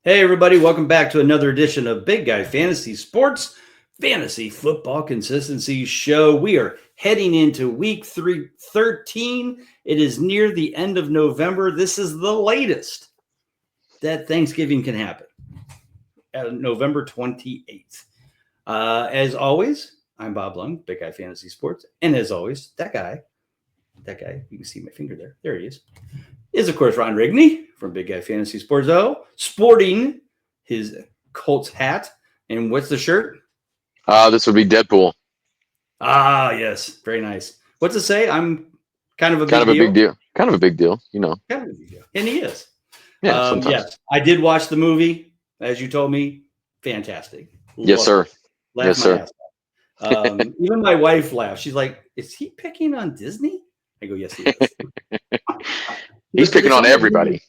Hey, everybody, welcome back to another edition of Big Guy Fantasy Sports Fantasy Football Consistency Show. We are heading into week 13. It is near the end of November. This is the latest that Thanksgiving can happen, November 28th. As always, I'm Bob Lung, Big Guy Fantasy Sports. And as always, that guy, you can see my finger there. There he is of course Ron Rigney from Big Guy Fantasy Sports, sporting his Colts hat. And what's the shirt? This would be Deadpool. Ah, yes, very nice. What's it say? I'm kind of a big deal. Kind of a big deal, you know. Kind of a big deal, and he is. Yeah, yes, I did watch the movie, as you told me. Fantastic. Yes, sir. Yes, sir. Even my wife laughed. She's like, "Is he picking on Disney?" I go, "Yes, he is." He's picking on everybody.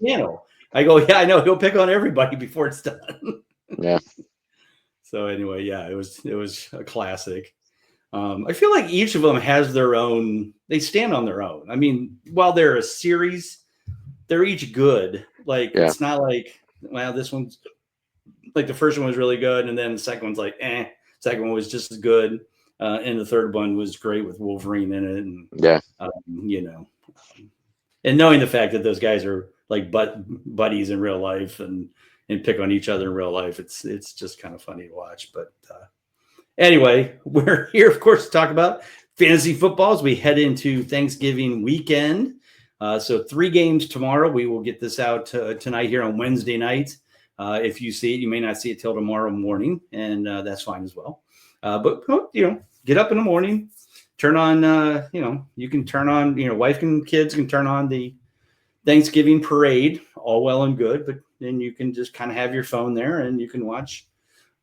I go, yeah, I know. He'll pick on everybody before it's done. Yeah. So anyway, yeah, it was a classic. I feel like each of them has their own. They stand on their own. I mean, while they're a series, they're each good. Like It's not like, well, this one's like the first one was really good, and then the second one's like, eh. Second one was just as good, and the third one was great with Wolverine in it. And and knowing the fact that those guys are like buddies in real life and pick on each other in real life, it's just kind of funny to watch. But anyway, we're here, of course, to talk about fantasy football as we head into Thanksgiving weekend. So 3 games tomorrow. We will get this out tonight here on Wednesday night. If you see it, you may not see it till tomorrow morning, and that's fine as well. But get up in the morning. Turn on, you can turn on, wife and kids can turn on the Thanksgiving parade, all well and good, but then you can just kind of have your phone there and you can watch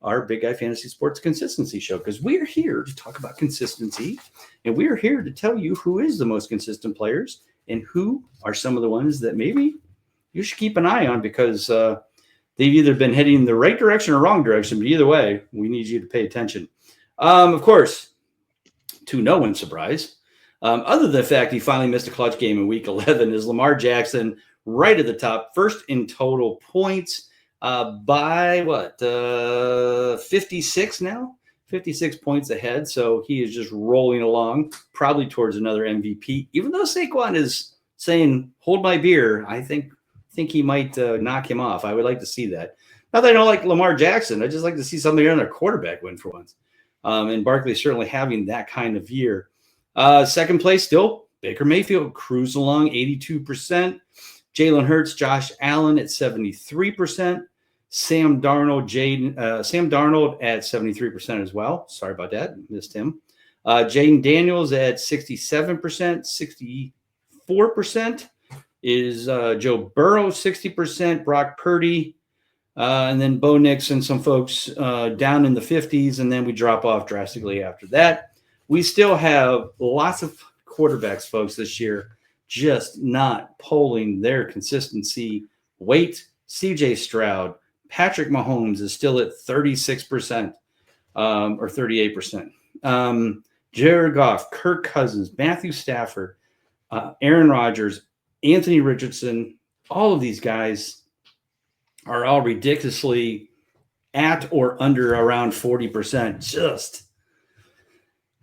our Big Guy Fantasy Sports Consistency Show, because we're here to talk about consistency, and we're here to tell you who is the most consistent players and who are some of the ones that maybe you should keep an eye on, because they've either been heading in the right direction or wrong direction, but either way, we need you to pay attention. Of course, to no one's surprise, other than the fact he finally missed a clutch game in week 11, is Lamar Jackson right at the top, first in total points by 56 now, 56 points ahead. So he is just rolling along, probably towards another MVP. Even though Saquon is saying, "Hold my beer," I think he might knock him off. I would like to see that. Not that I don't like Lamar Jackson. I just like to see somebody on their quarterback win for once. And Barkley certainly having that kind of year. Second place still, Baker Mayfield cruising along, 82%. Jalen Hurts, Josh Allen at 73%. Sam Darnold at 73% as well. Sorry about that. Missed him. Jaden Daniels at 67%. 64% is Joe Burrow, 60%. Brock Purdy. And then Bo Nix and some folks down in the 50s, and then we drop off drastically after that. We still have lots of quarterbacks, folks, this year just not pulling their consistency weight. CJ Stroud, Patrick Mahomes is still at 36% or 38%. Jared Goff, Kirk Cousins, Matthew Stafford, Aaron Rodgers, Anthony Richardson, all of these guys are all ridiculously at or under around 40%.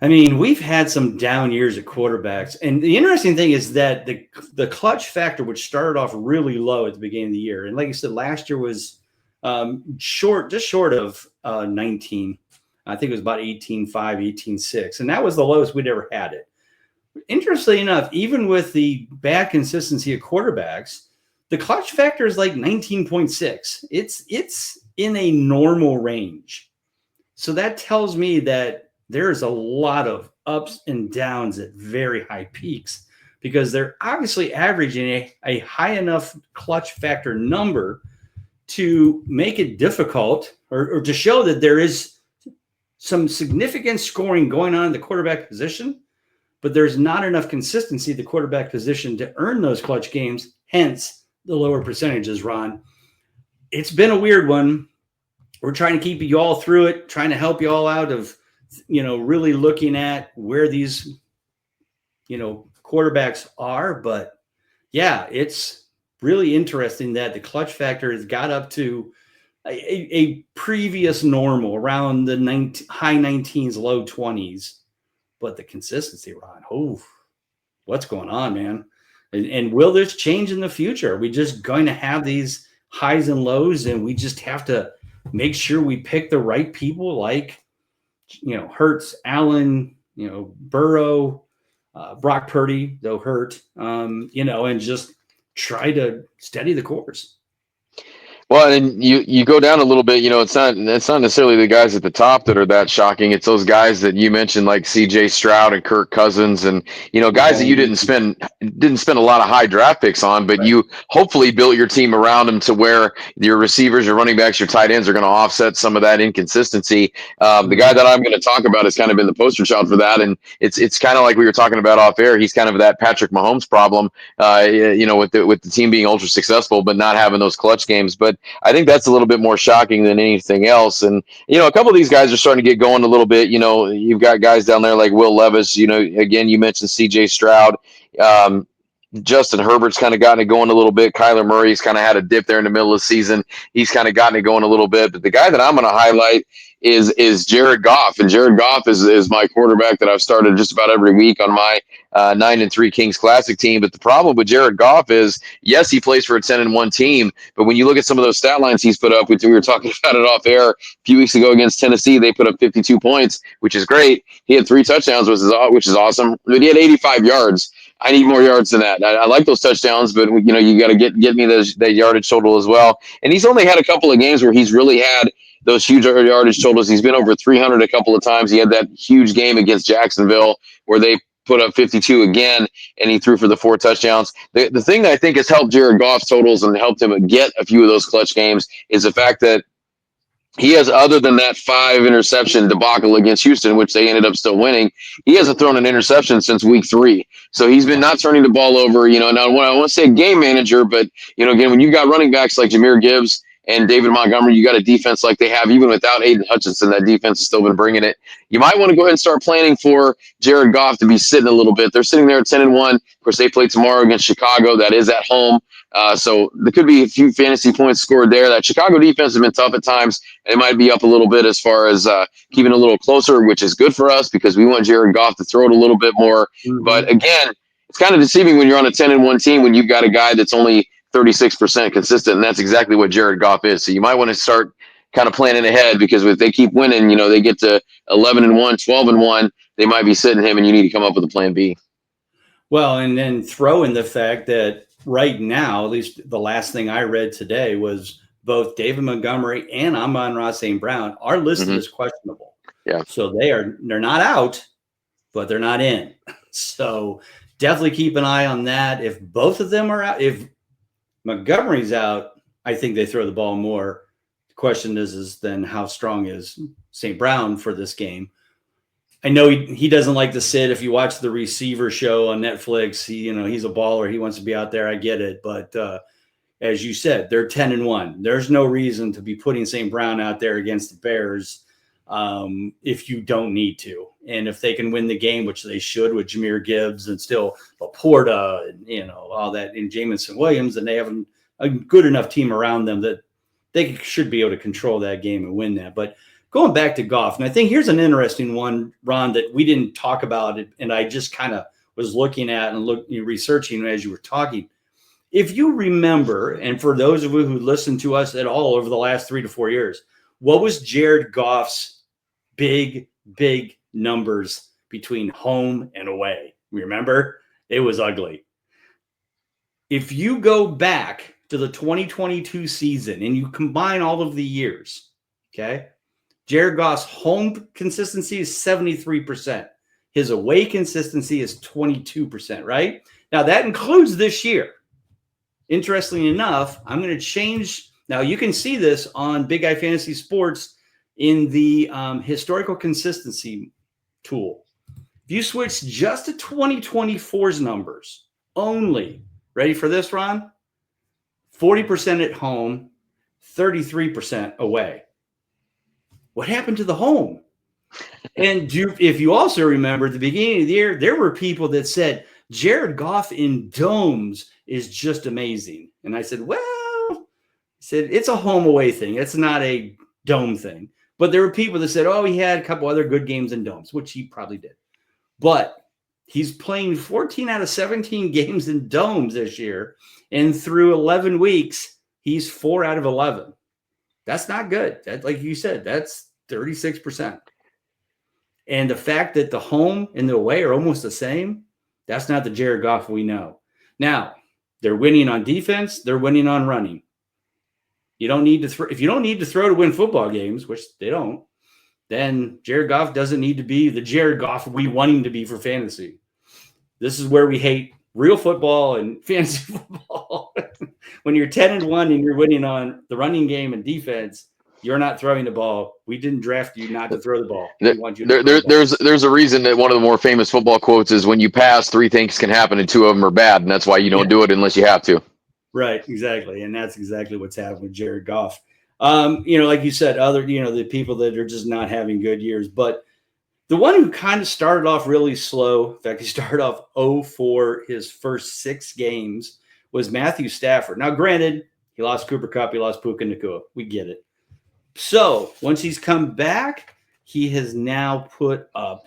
We've had some down years at quarterbacks. And the interesting thing is that the clutch factor, which started off really low at the beginning of the year, and like I said, last year was just short of 19. I think it was about 18.5, 18.6. And that was the lowest we'd ever had it. Interestingly enough, even with the bad consistency of quarterbacks, the clutch factor is like 19.6. It's in a normal range. So that tells me that there's a lot of ups and downs at very high peaks, because they're obviously averaging a high enough clutch factor number to make it difficult or to show that there is some significant scoring going on in the quarterback position, but there's not enough consistency at the quarterback position to earn those clutch games, hence the lower percentages, Ron. It's been a weird one. We're trying to keep you all through it, trying to help you all out of, really looking at where these, quarterbacks are. But yeah, it's really interesting that the clutch factor has got up to a previous normal around the high 19s, low 20s. But the consistency, Ron, what's going on, man? And will this change in the future? Are we just going to have these highs and lows, and we just have to make sure we pick the right people, like, Hurts, Allen, Burrow, Brock Purdy, though hurt, and just try to steady the course? Well, and you go down a little bit, it's not necessarily the guys at the top that are that shocking. It's those guys that you mentioned, like C.J. Stroud and Kirk Cousins, and guys that you didn't spend a lot of high draft picks on, but you hopefully built your team around them to where your receivers, your running backs, your tight ends are going to offset some of that inconsistency. The guy that I'm going to talk about has kind of been the poster child for that, and it's kind of like we were talking about off air. He's kind of that Patrick Mahomes problem, with the team being ultra successful but not having those clutch games, but I think that's a little bit more shocking than anything else. And, a couple of these guys are starting to get going a little bit. You've got guys down there like Will Levis, again, you mentioned CJ Stroud. Justin Herbert's kind of gotten it going a little bit. Kyler Murray's kind of had a dip there in the middle of the season. He's kind of gotten it going a little bit. But the guy that I'm going to highlight is Jared Goff. And Jared Goff is my quarterback that I've started just about every week on my 9-3 Kings Classic team. But the problem with Jared Goff is, yes, he plays for a 10-1 team. But when you look at some of those stat lines he's put up, we were talking about it off air a few weeks ago against Tennessee. They put up 52 points, which is great. He had 3 touchdowns, which is awesome. But he had 85 yards. I need more yards than that. I like those touchdowns, but you got to get me that yardage total as well. And he's only had a couple of games where he's really had those huge yardage totals. He's been over 300 a couple of times. He had that huge game against Jacksonville where they put up 52 again, and he threw for the 4 touchdowns. The thing that I think has helped Jared Goff's totals and helped him get a few of those clutch games is the fact that he has, other than that 5 interception debacle against Houston, which they ended up still winning, he hasn't thrown an interception since week 3. So he's been not turning the ball over. Now, I want to say game manager, but, again, when you got running backs like Jahmyr Gibbs and David Montgomery, you got a defense like they have. Even without Aiden Hutchinson, that defense has still been bringing it. You might want to go ahead and start planning for Jared Goff to be sitting a little bit. They're sitting there at 10-1. Of course, they play tomorrow against Chicago. That is at home. So there could be a few fantasy points scored there. That Chicago defense has been tough at times. They might be up a little bit as far as keeping a little closer, which is good for us because we want Jared Goff to throw it a little bit more. Mm-hmm. But again, it's kind of deceiving when you're on a 10-1 team when you've got a guy that's only 36% consistent, and that's exactly what Jared Goff is. So you might want to start kind of planning ahead, because if they keep winning, they get to 11-1, 12-1, they might be sitting him, and you need to come up with a plan B. Well, and then throw in the fact that right now, at least the last thing I read today, was both David Montgomery and Amon-Ra St. Brown are listed as questionable. Yeah. So they're not out, but they're not in. So definitely keep an eye on that. If both of them are out, if Montgomery's out, I think they throw the ball more. The question is then how strong is St. Brown for this game? I know he doesn't like to sit. If you watch the Receiver show on Netflix, he's a baller. He wants to be out there. I get it. But as you said, they're 10-1. There's no reason to be putting St. Brown out there against the Bears if you don't need to. And if they can win the game, which they should, with Jahmyr Gibbs and still Laporta and, all that, and Jamison Williams, and they have a good enough team around them that they should be able to control that game and win that. But going back to Goff, and I think here's an interesting one, Ron, that we didn't talk about it, and I just kind of was looking at and researching as you were talking. If you remember, and for those of you who listened to us at all over the last 3 to 4 years, what was Jared Goff's big numbers between home and away? Remember? It was ugly. If you go back to the 2022 season and you combine all of the years, okay, Jared Goff's home consistency is 73%. His away consistency is 22%, right? Now, that includes this year. Interestingly enough, I'm going to change. Now, you can see this on Big Guy Fantasy Sports in the historical consistency tool. If you switch just to 2024's numbers only, ready for this, Ron? 40% at home, 33% away. What happened to the home? And if you also remember at the beginning of the year, there were people that said Jared Goff in domes is just amazing. And I said, well, said it's a home away thing. It's not a dome thing. But there were people that said, oh, he had a couple other good games in domes, which he probably did. But he's playing 14 out of 17 games in domes this year. And through 11 weeks, he's 4 out of 11. That's not good. That, like you said, that's 36%. And the fact that the home and the away are almost the same, that's not the Jared Goff we know. Now, they're winning on defense. They're winning on running. You don't need to throw. If you don't need to throw to win football games, which they don't, then Jared Goff doesn't need to be the Jared Goff we want him to be for fantasy. This is where we hate real football and fantasy football. When you're 10-1 and you're winning on the running game and defense, you're not throwing the ball. We didn't draft you not to throw the ball. We want you to throw the ball. There's a reason that one of the more famous football quotes is when you pass, 3 things can happen and 2 of them are bad. And that's why you don't do it unless you have to. Right, exactly. And that's exactly what's happened with Jared Goff. Like you said, the people that are just not having good years. But the one who kind of started off really slow, in fact, he started off 0 his first 6 games, was Matthew Stafford. Now, granted, he lost Cooper Kupp, he lost Puka Nacua. We get it. So once he's come back, he has now put up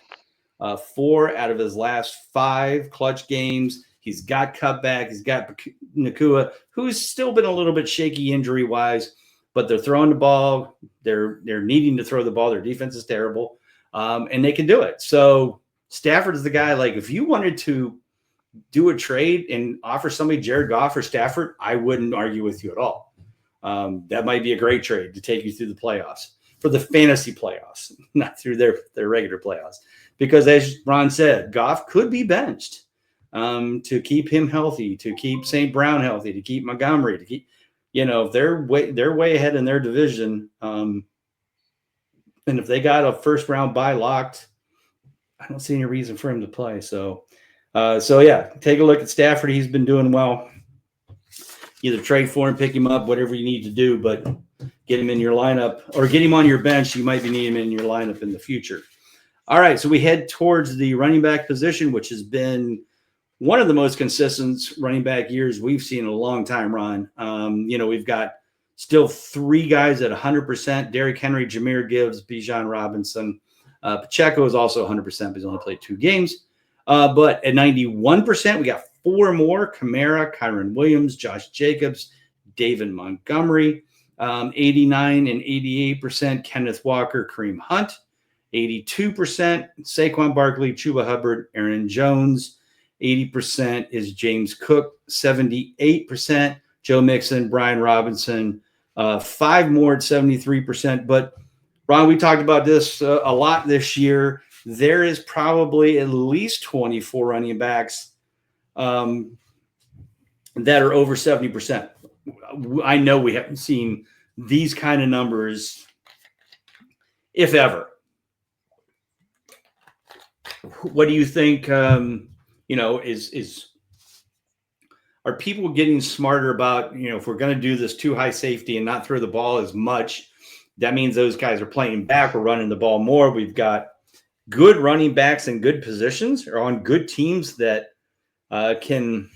4 out of his last 5 clutch games. He's got Kupp back. He's got Nacua, who's still been a little bit shaky injury-wise, but they're throwing the ball. They're needing to throw the ball. Their defense is terrible, and they can do it. So Stafford is the guy. Like, if you wanted to do a trade and offer somebody Jared Goff or Stafford, I wouldn't argue with you at all. That might be a great trade to take you through the playoffs, for the fantasy playoffs, not through their regular playoffs. Because as Ron said, Goff could be benched to keep him healthy, to keep St. Brown healthy, to keep Montgomery, to keep, they're way ahead in their division. And if they got a first round bye locked, I don't see any reason for him to play. So yeah, take a look at Stafford. He's been doing well. Either trade for him, pick him up, whatever you need to do, but get him in your lineup or get him on your bench. You might be needing him in your lineup in the future. All right, so we head towards the running back position, which has been one of the most consistent running back years we've seen in a long time, Ron. We've got still 3 guys at 100%. Derrick Henry, Jahmyr Gibbs, Bijan Robinson. Pacheco is also 100%, but he's only played 2 games. But at 91%, we got 4 more: Kamara, Kyron Williams, Josh Jacobs, David Montgomery. 89 and 88%, Kenneth Walker, Kareem Hunt. 82%, Saquon Barkley, Chuba Hubbard, Aaron Jones. 80% is James Cook. 78%, Joe Mixon, Brian Robinson. 5 more at 73%. But, Ron, we talked about this a lot this year. There is probably at least 24 running backs that are over 70%. I know we haven't seen these kind of numbers, if ever. What do you think? Are people getting smarter about, if we're going to do this too high safety and not throw the ball as much, that means those guys are playing back or running the ball more. We've got good running backs in good positions or on good teams that can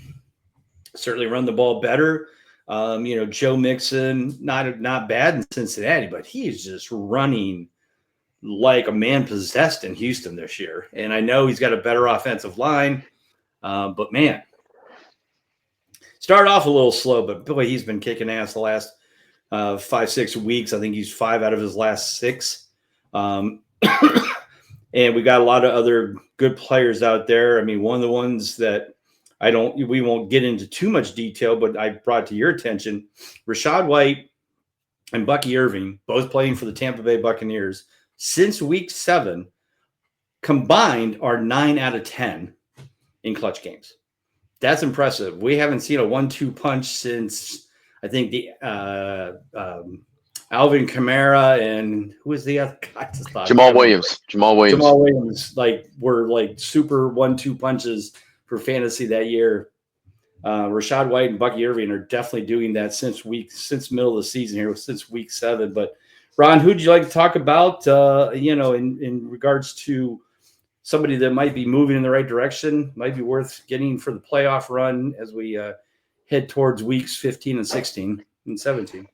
certainly run the ball better. Joe Mixon, not bad in Cincinnati, but he's just running like a man possessed in Houston this year. And I know he's got a better offensive line, but man, started off a little slow, but boy, he's been kicking ass the last 5-6 weeks. I think he's 5 out of his last 6. And we got a lot of other good players out there. I mean, one of the ones that we won't get into too much detail, but I brought to your attention, Rachaad White and Bucky Irving, both playing for the Tampa Bay Buccaneers since week 7, combined are 9 out of 10 in clutch games. That's impressive. We haven't seen a 1-2 punch since, I think, the Alvin Kamara and who was the other guy? Jamal Williams. Jamal Williams were super 1-2 punches for fantasy that year. Rachaad White and Bucky Irving are definitely doing that since middle of the season here, since week 7. But Ron, who'd you like to talk about? In regards to somebody that might be moving in the right direction, might be worth getting for the playoff run as we head towards weeks 15 and 16 and 17.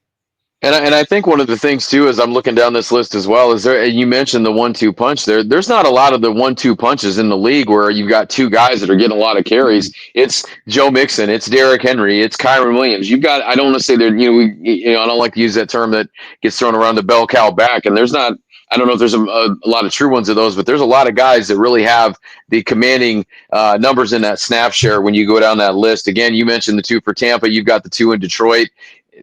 And I think one of the things too, as I'm looking down this list as well, is there. You mentioned the 1-2 punch. There's not a lot of the 1-2 punches in the league where you've got two guys that are getting a lot of carries. It's Joe Mixon, it's Derrick Henry, it's Kyron Williams. You've got. I don't want to say they're. I don't like to use that term that gets thrown around, the bell cow back. And there's not. I don't know if there's a lot of true ones of those, but there's a lot of guys that really have the commanding numbers in that snap share when you go down that list. Again, you mentioned the two for Tampa. You've got the two in Detroit.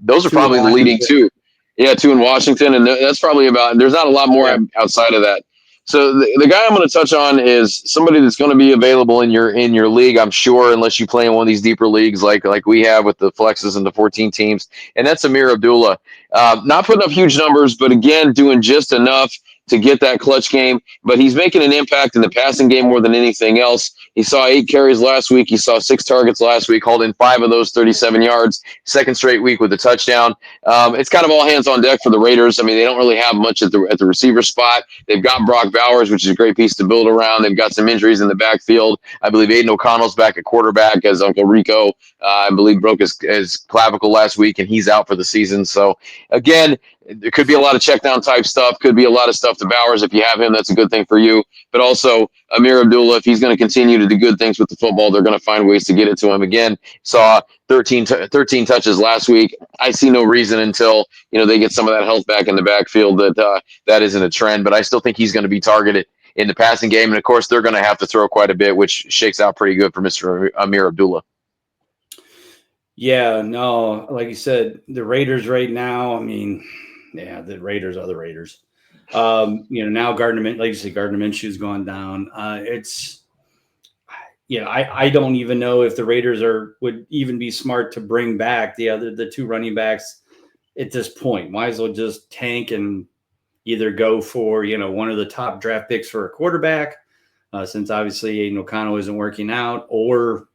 Those are Two in probably the leading Washington. two. Yeah, two in Washington, and that's probably about. There's not a lot more Yeah. outside of that. So the guy I'm going to touch on is somebody that's going to be available in your league, I'm sure, unless you play in one of these deeper leagues like we have with the flexes and the 14 teams, and that's Amir Abdullah. Not putting up huge numbers, but again, doing just enough to get that clutch game. But he's making an impact in the passing game more than anything else. He saw 8 carries last week. He saw 6 targets last week, hauled in 5 of those 37 yards. Second straight week with a touchdown. It's kind of all hands on deck for the Raiders. I mean, they don't really have much at the receiver spot. They've got Brock Bowers, which is a great piece to build around. They've got some injuries in the backfield. I believe Aiden O'Connell's back at quarterback, as Uncle Rico, I believe, broke his clavicle last week, and he's out for the season. So, again, there could be a lot of check down type stuff. Could be a lot of stuff to Bowers. If you have him, that's a good thing for you. But also, Amir Abdullah, if he's going to continue to do good things with the football, they're going to find ways to get it to him. Again, saw 13 touches last week. I see no reason until they get some of that health back in the backfield that isn't a trend. But I still think he's going to be targeted in the passing game, and of course they're going to have to throw quite a bit, which shakes out pretty good for Mr. Amir Abdullah. Yeah, no, like you said, the Raiders right now. I mean, yeah, the Raiders are the Raiders. Now like you said, Gardner Minshew's gone down. I don't even know if the Raiders would even be smart to bring back the two running backs at this point. Might as well just tank and either go for one of the top draft picks for a quarterback, since obviously Aiden O'Connell isn't working out, or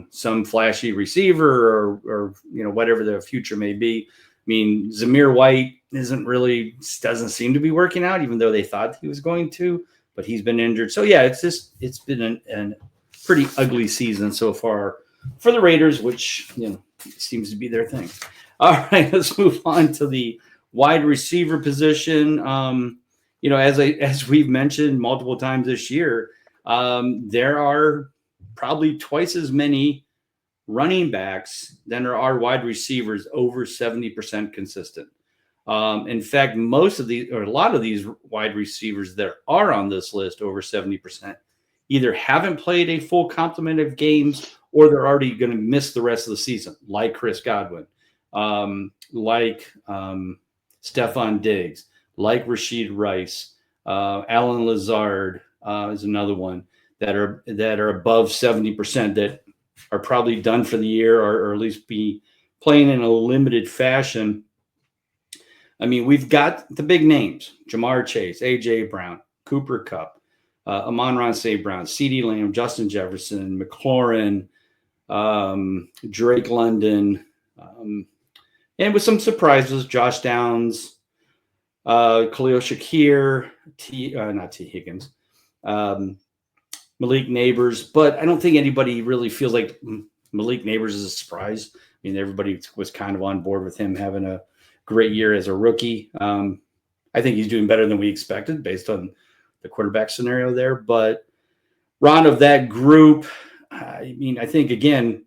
some flashy receiver or whatever the future may be. I mean, Zamir White doesn't seem to be working out, even though they thought he was going to, but he's been injured. So yeah, it's been a pretty ugly season so far for the Raiders, which seems to be their thing. All right, let's move on to the wide receiver position. As we've mentioned multiple times this year, there are probably twice as many running backs than there are wide receivers over 70% consistent. In fact, a lot of these wide receivers that are on this list over 70% either haven't played a full complement of games or they're already going to miss the rest of the season, like Chris Godwin, like Stephon Diggs, like Rashid Rice, Alan Lazard is another one that are above 70% that are probably done for the year or at least be playing in a limited fashion. I mean, we've got the big names: Jamar Chase, A.J. Brown, Cooper Kupp, Amon-Ra St. Brown, CeeDee Lamb, Justin Jefferson, McLaurin, Drake London, and with some surprises, Josh Downs, Khalil Shakir, not T. Higgins, Malik Neighbors. But I don't think anybody really feels like Malik Neighbors is a surprise. I mean, everybody was kind of on board with him having a great year as a rookie. I think he's doing better than we expected based on the quarterback scenario there. But Ron, of that group, I mean, I think, again,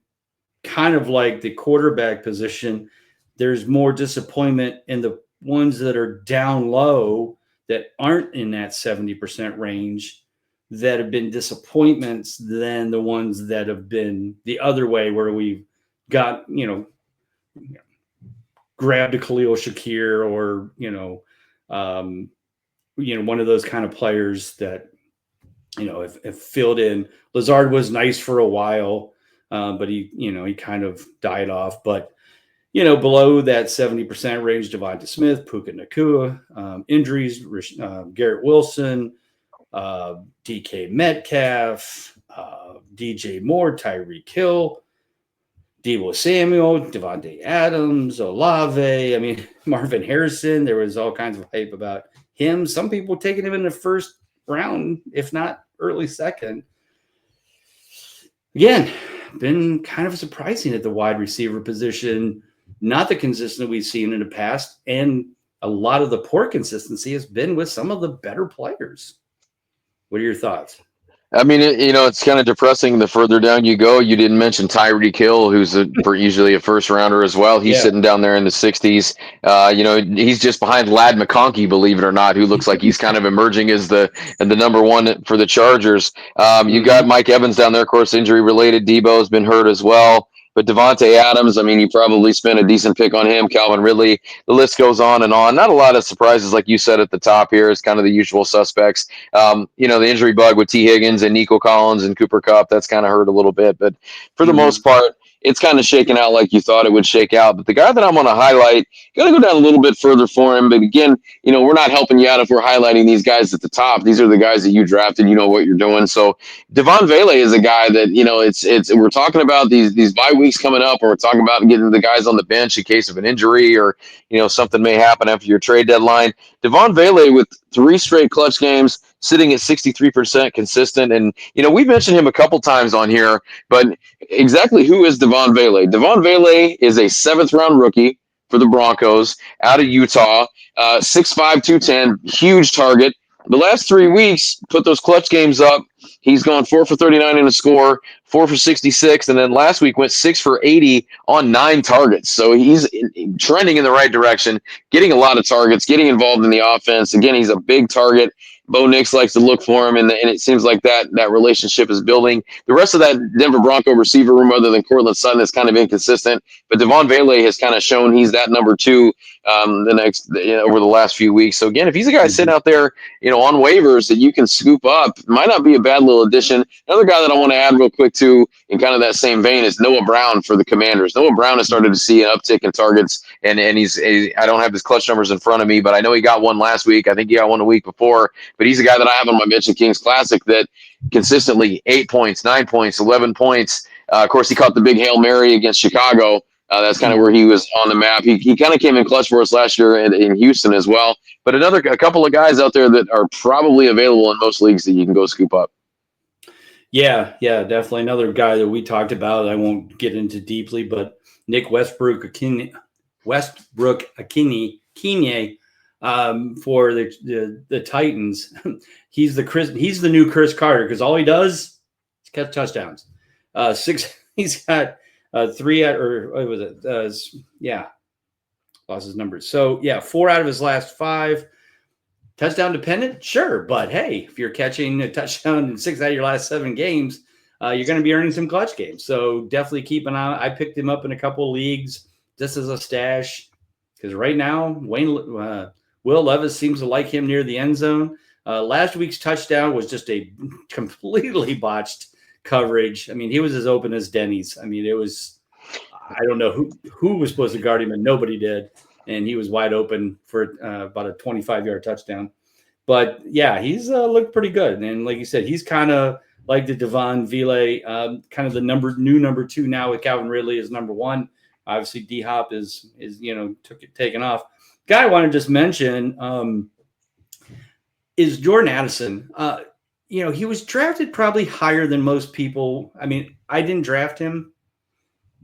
kind of like the quarterback position, there's more disappointment in the ones that are down low that aren't in that 70% range that have been disappointments than the ones that have been the other way, where we've got, grabbed a Khalil Shakir or, one of those kind of players that, have filled in. Lazard was nice for a while, but he kind of died off. But, below that 70% range, Devonta Smith, Puka Nacua, injuries, Garrett Wilson, DK Metcalf, DJ Moore, Tyreek Hill, Deebo Samuel, Devontae Adams, Olave. I mean, Marvin Harrison. There was all kinds of hype about him. Some people taking him in the first round, if not early second. Again, been kind of surprising at the wide receiver position. not the consistency we've seen in the past. And a lot of the poor consistency has been with some of the better players. What are your thoughts? I mean, it's kind of depressing the further down you go. You didn't mention Tyreek Hill, who's usually a first rounder as well. He's sitting down there in the 60s. He's just behind Lad McConkey, believe it or not, who looks like he's kind of emerging as the number one for the Chargers. You got Mike Evans down there, of course, injury related. Debo's been hurt as well. But Devontae Adams, I mean, you probably spent a decent pick on him. Calvin Ridley, the list goes on and on. Not a lot of surprises, like you said at the top here. It's kind of the usual suspects. The injury bug with T. Higgins and Nico Collins and Cooper Kupp, that's kind of hurt a little bit. But for the most part, it's kind of shaken out like you thought it would shake out. But the guy that I'm going to highlight, got to go down a little bit further for him. But again, we're not helping you out if we're highlighting these guys at the top. These are the guys that you drafted. You know what you're doing. So Devon Vele is a guy that, it's we're talking about these bye weeks coming up, or we're talking about getting the guys on the bench in case of an injury or, something may happen after your trade deadline. Devon Vele with 3 straight clutch games, sitting at 63% consistent. And, we mentioned him a couple times on here, but exactly who is Devon Vele? Devon Vele is a 7th round rookie for the Broncos out of Utah, 6'5", 210, huge target. The last 3 weeks, put those clutch games up. He's gone 4 for 39 in a score, 4 for 66, and then last week went 6 for 80 on 9 targets. So he's trending in the right direction, getting a lot of targets, getting involved in the offense. Again, he's a big target. Bo Nix likes to look for him, and it seems like that relationship is building. The rest of that Denver Bronco receiver room, other than Cortland Sutton, is kind of inconsistent. But Devon Vele has kind of shown he's that number 2 over the last few weeks. So again, if he's a guy sitting out there, on waivers that you can scoop up, might not be a bad little addition. Another guy that I want to add real quick too, in kind of that same vein, is Noah Brown for the Commanders. Noah Brown has started to see an uptick in targets, and I don't have his clutch numbers in front of me, but I know he got one last week. I think he got one a week before. But he's a guy that I have on my bench in Kings Classic that consistently 8 points, 9 points, 11 points. Of course, he caught the big Hail Mary against Chicago. That's kind of where he was on the map. He kind of came in clutch for us last year in Houston as well. But a couple of guys out there that are probably available in most leagues that you can go scoop up. Yeah, definitely. Another guy that we talked about, I won't get into deeply, but Nick Westbrook-Akine for the Titans. He's the new Chris Carter, because all he does is catch touchdowns. He's got 3 out, or what was it? Lost his numbers. So 4 out of his last 5. Touchdown dependent, sure, but hey, if you're catching a touchdown in 6 out of your last 7 games, you're going to be earning some clutch games. So definitely keep an eye. I picked him up in a couple of leagues just as a stash, because right now Will Levis seems to like him near the end zone. Last week's touchdown was just a completely botched coverage. I mean, he was as open as Denny's. I mean, it was, I don't know who was supposed to guard him, and nobody did. And he was wide open for about a 25-yard touchdown. But yeah, he's looked pretty good. And like you said, he's kind of like the Devon Vele, kind of the new number 2 now, with Calvin Ridley as number 1. Obviously, D-Hop is taken off. Guy I want to just mention is Jordan Addison. He was drafted probably higher than most people. I mean, I didn't draft him,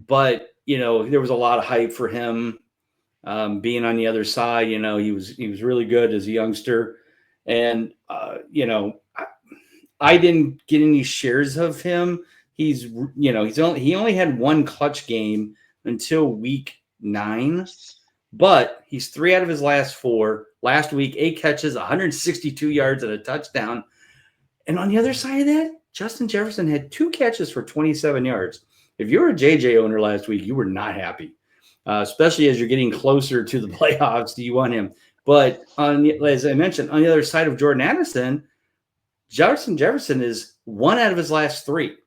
but there was a lot of hype for him being on the other side. He was really good as a youngster, and I didn't get any shares of him. He only had 1 clutch game until week 9. But he's 3 out of his last 4. Last week, 8 catches, 162 yards, and a touchdown. And on the other side of that, Justin Jefferson had 2 catches for 27 yards. If you were a JJ owner last week, you were not happy, especially as you're getting closer to the playoffs. Do you want him? But as I mentioned, on the other side of Jordan Addison, Justin Jefferson is 1 out of his last 3.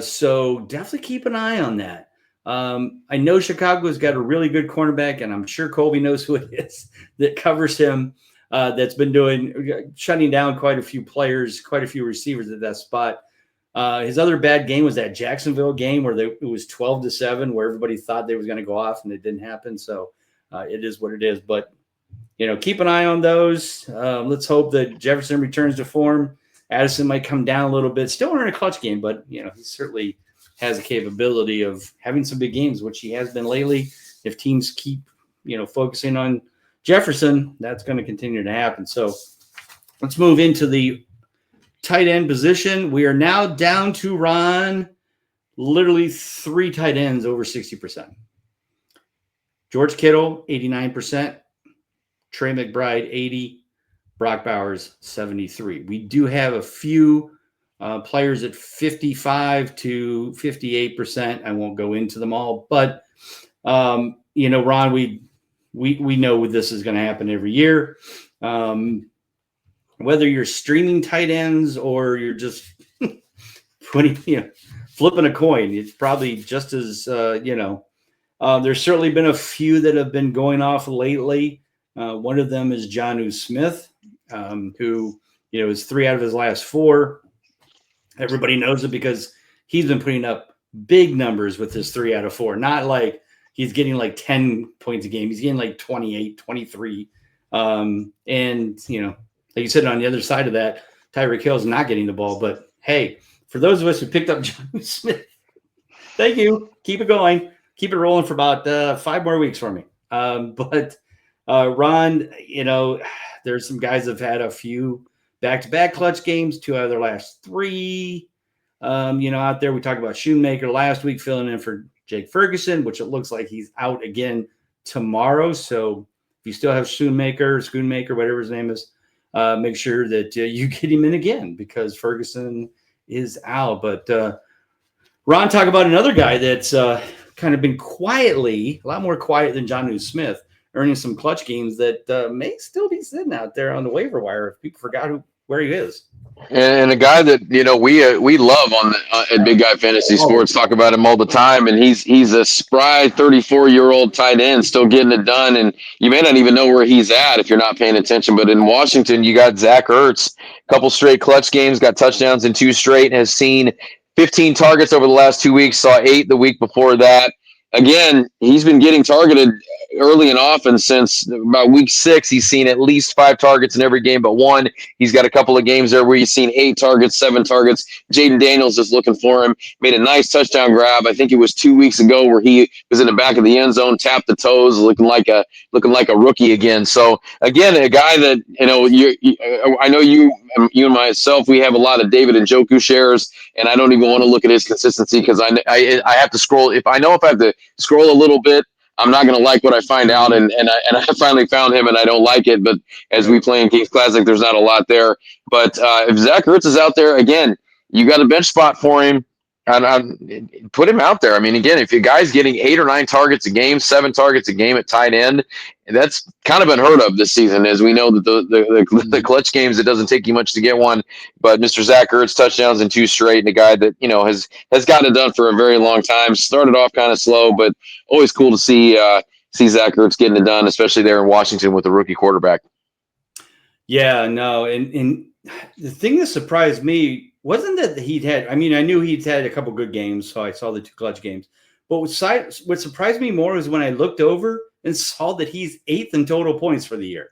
So definitely keep an eye on that. I know Chicago's got a really good cornerback, and I'm sure Colby knows who it is that covers him. That's been shutting down quite a few players, quite a few receivers at that spot. His other bad game was that Jacksonville game where it was 12-7, where everybody thought they was going to go off, and it didn't happen. So it is what it is. But keep an eye on those. Let's hope that Jefferson returns to form. Addison might come down a little bit. Still in a clutch game, but he certainly has a capability of having some big games, which he has been lately. if teams keep, focusing on Jefferson, that's going to continue to happen. So let's move into the tight end position. We are now down to Ron, literally 3 tight ends over 60%. George Kittle, 89%. Trey McBride, 80%. Brock Bowers, 73%. We do have a few players at 55 to 58%. I won't go into them all, but Ron, we know this is going to happen every year. Whether you're streaming tight ends or you're just flipping a coin, it's probably just as there's certainly been a few that have been going off lately. One of them is Jonnu Smith, who is 3 out of his last 4. Everybody knows it because he's been putting up big numbers with his 3 out of 4. Not like he's getting like 10 points a game. He's getting like 28, 23. And, like you said, on the other side of that, Tyreek Hill is not getting the ball. But, hey, for those of us who picked up Jonnu Smith, thank you. Keep it going. Keep it rolling for about 5 more weeks for me. But Ron, there's some guys that have had a few back-to-back clutch games, 2 out of their last 3. Out there, we talked about Schoonmaker last week, filling in for Jake Ferguson, which it looks like he's out again tomorrow. So if you still have Schoonmaker, whatever his name is, make sure that you get him in again because Ferguson is out. But Ron, talk about another guy that's kind of been quietly, a lot more quiet than Jonnu Smith, earning some clutch games that may still be sitting out there on the waiver wire if people forgot where he is. And a guy that we love at Big Guy Fantasy Sports, talk about him all the time, and he's a spry 34-year-old tight end still getting it done, and you may not even know where he's at if you're not paying attention. But in Washington, you got Zach Ertz, a couple straight clutch games, got touchdowns in 2 straight, has seen 15 targets over the last 2 weeks, saw 8 the week before that. Again, he's been getting targeted early and often since about week 6. He's seen at least 5 targets in every game but 1. He's got a couple of games there where he's seen 8 targets, 7 targets. Jaden Daniels is looking for him. Made a nice touchdown grab. I think it was 2 weeks ago where he was in the back of the end zone, tapped the toes, looking like a rookie again. So again, a guy that I know you and myself, we have a lot of David Njoku shares, and I don't even want to look at his consistency because I have to scroll. If I have to scroll a little bit, I'm not going to like what I find out, and I finally found him, and I don't like it. But as we play in Kings Classic, there's not a lot there. But if Zach Ertz is out there, again, you got a bench spot for him, and put him out there. I mean, again, if your guy's getting 8 or 9 targets a game, 7 targets a game at tight end, that's kind of unheard of this season, as we know that the clutch games, it doesn't take you much to get one. But Mr. Zach Ertz, touchdowns in 2 straight, and a guy that has gotten it done for a very long time. Started off kind of slow, but always cool to see Zach Ertz getting it done, especially there in Washington with the rookie quarterback. Yeah, no, and the thing that surprised me wasn't that I knew he'd had a couple good games, so I saw the 2 clutch games. But what surprised me more was when I looked over and saw that he's 8th in total points for the year.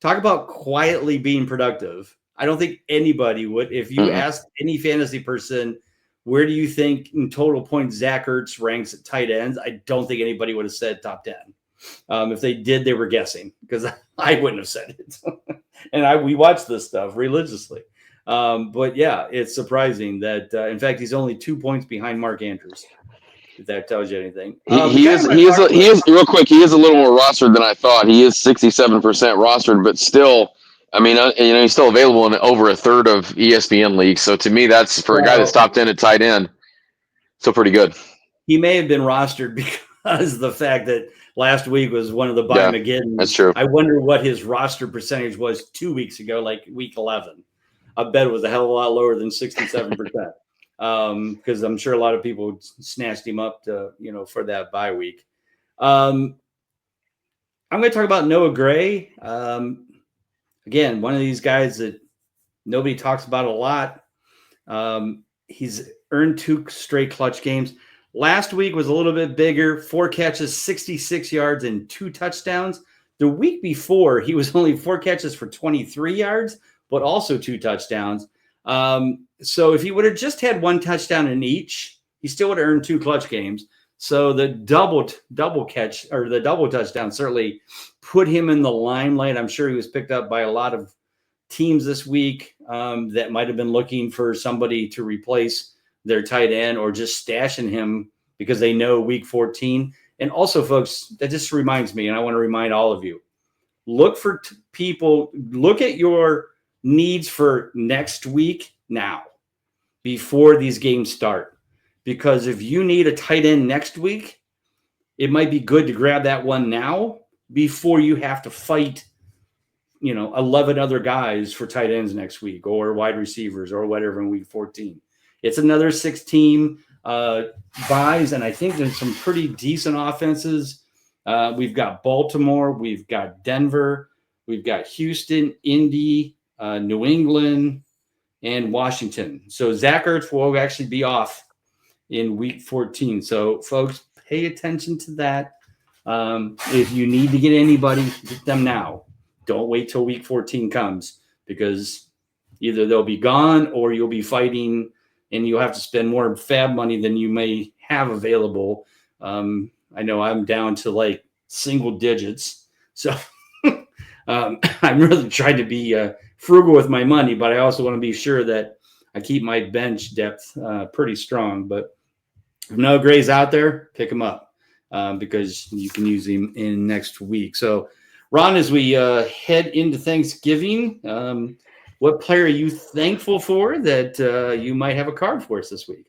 Talk about quietly being productive. I don't think anybody would. If you asked any fantasy person, where do you think in total points Zach Ertz ranks at tight ends, I don't think anybody would have said top 10. If they did, they were guessing because I wouldn't have said it. And we watch this stuff religiously. But yeah, it's surprising that, in fact, he's only 2 points behind Mark Andrews, if that tells you anything. He is real quick. He is a little more rostered than I thought. He is 67% rostered, but still, I mean, he's still available in over a third of ESPN leagues. So to me, that's for a guy that's top 10 at tight end. So pretty good. He may have been rostered because of the fact that last week was one of the Mageddon. That's true. I wonder what his roster percentage was 2 weeks ago, like week 11. I bet it was a hell of a lot lower than 67%. Because I'm sure a lot of people snatched him up to, for that bye week. I'm going to talk about Noah Gray. Again, one of these guys that nobody talks about a lot. He's earned 2 straight clutch games. Last week was a little bit bigger, 4 catches, 66 yards, and 2 touchdowns. The week before, he was only 4 catches for 23 yards, but also 2 touchdowns. So if he would have just had 1 touchdown in each, he still would have earned 2 clutch games. So the double catch or the double touchdown certainly put him in the limelight. I'm sure he was picked up by a lot of teams this week that might have been looking for somebody to replace their tight end or just stashing him because they know week 14. And also, folks, that just reminds me, and I want to remind all of you, look for people, look at your needs for next week now before these games start. Because if you need a tight end next week, it might be good to grab that one now before you have to fight, 11 other guys for tight ends next week or wide receivers or whatever in week 14. It's another 6-team buys, and I think there's some pretty decent offenses. We've got Baltimore, we've got Denver, we've got Houston, Indy, New England, and Washington. So Zach Ertz will actually be off in week 14. So, folks, pay attention to that. If you need to get anybody, get them now. Don't wait till week 14 comes because either they'll be gone or you'll be fighting and you'll have to spend more fab money than you may have available. I know I'm down to like single digits. So I'm really trying to be frugal with my money, but I also want to be sure that I keep my bench depth pretty strong. But if no Gray's out there, pick him up because you can use him in next week. So, Ron, as we head into Thanksgiving, what player are you thankful for that you might have a card for us this week?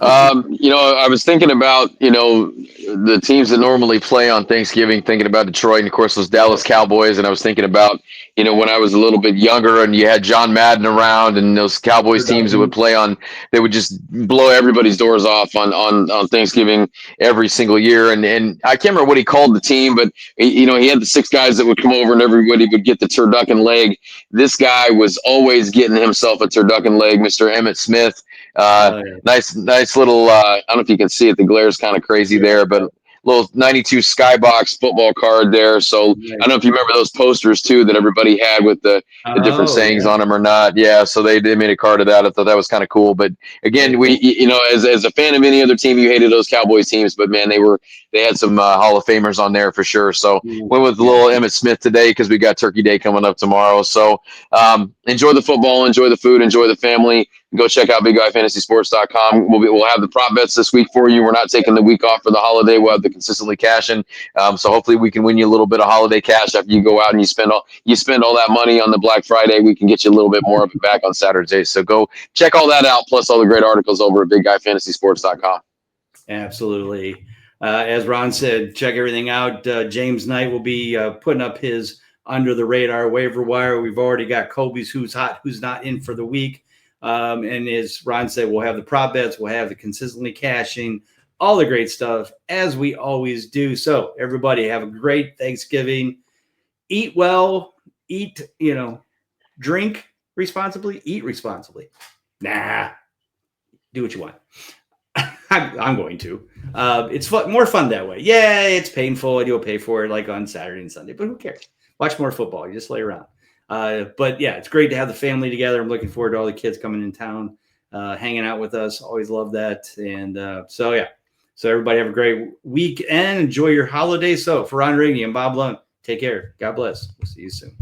I was thinking about, the teams that normally play on Thanksgiving, thinking about Detroit and of course those Dallas Cowboys. And I was thinking about, when I was a little bit younger and you had John Madden around and those Cowboys teams that would play on, they would just blow everybody's doors off on Thanksgiving every single year. And I can't remember what he called the team, but he had the 6 guys that would come over and everybody would get the turducken leg. This guy was always getting himself a turducken leg, Mr. Emmitt Smith. Nice little, I don't know if you can see it. The glare is kind of crazy there, but little 92 Skybox football card there. So I don't know if you remember those posters too that everybody had with the different sayings on them or not. Yeah. So they made a card of that. I thought that was kind of cool. But again, as a fan of any other team, you hated those Cowboys teams, but man, they had some Hall of Famers on there for sure. So went with little Emmitt Smith today because we got Turkey Day coming up tomorrow. So enjoy the football, enjoy the food, enjoy the family. Go check out BigGuyFantasySports.com. We'll have the prop bets this week for you. We're not taking the week off for the holiday. We'll have the consistently cashing. So hopefully we can win you a little bit of holiday cash after you go out and you spend all that money on the Black Friday. We can get you a little bit more of it back on Saturday. So go check all that out, plus all the great articles over at BigGuyFantasySports.com. Absolutely. As Ron said, check everything out. James Knight will be putting up his under the radar waiver wire. We've already got Kobe's who's hot, who's not in for the week. And as Ron said, we'll have the prop bets, we'll have the consistently cashing, all the great stuff as we always do. So everybody have a great Thanksgiving. Eat well, drink responsibly, eat responsibly. Nah, do what you want. I'm going to. It's more fun that way. Yeah, it's painful and you'll pay for it like on Saturday and Sunday, but who cares? Watch more football. You just lay around. But yeah, it's great to have the family together. I'm looking forward to all the kids coming in town, hanging out with us. Always love that. And so everybody have a great weekend. Enjoy your holiday. So for Ron Rigney and Bob Lung, take care. God bless. We'll see you soon.